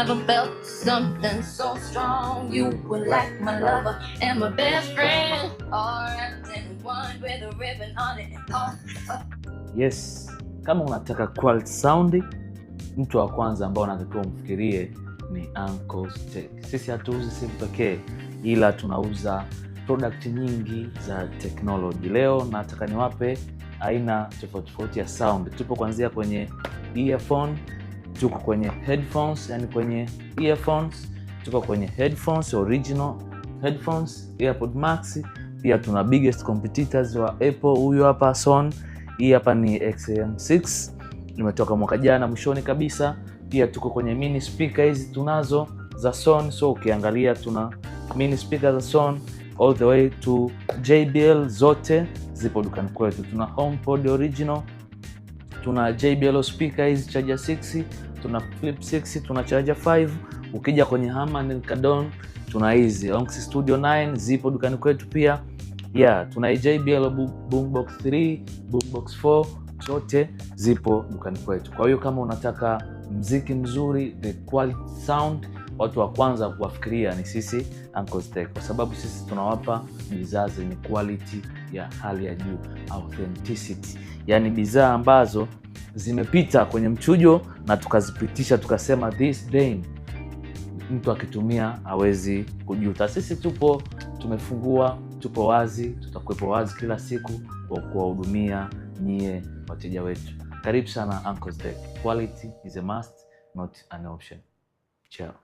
Never felt something so strong. You were like my lover and my best friend, all wrapped in one with a ribbon on it. Yes, kama unataka quality sound, mtu wa kwanza ambao unatakiwa umfikirie ni Uncle's Tech. Sisi hatuuzi simu pekee, ila tunauza product nyingi za technology. Leo nataka niwape aina tofauti ya sound. Tupo kuanzia kwenye earphone, tuko kwenye headphones, yani kwenye earphones, tuko kwenye headphones, original headphones, AirPod Max, pia tuna biggest competitors wa Apple, huyu hapa Sony. Hii hapa ni XM6, nimetoka mwaka jana mwishoni kabisa. Pia tuko kwenye mini speaker, hizi tunazo za Sony. So ukiangalia tuna mini speaker za Sony all the way to JBL, zote zipo dukani kwetu. Tuna HomePod original, tuna JBL speaker hizi charger 6, tuna Flip 6, tuna charger 5. Ukija kwenye Harman Kardon tuna hizi Onix Studio 9 zipo dukani kwetu pia. Tuna JBL Boombox 3, Boombox 4, zote zipo dukani kwetu. Kwa hiyo kama unataka mziki mzuri, the quality sound, watu wa kwanza kuwafikiria ni sisi Uncle's Tech, kwa sababu sisi tunawapa bidhaa zenye quality ya hali ya juu, authenticity. Yani bidhaa ambazo zimepita kwenye mchujo na tukazipitisha, tukasema this day mtu akitumia hawezi kujuta. Sisi tumefungua, tupo wazi, tutakuwepo wazi kila siku kwa kuwahudumia nyie wateja wetu. Karibu sana Uncle's Tech. Quality is a must, not an option. Ciao.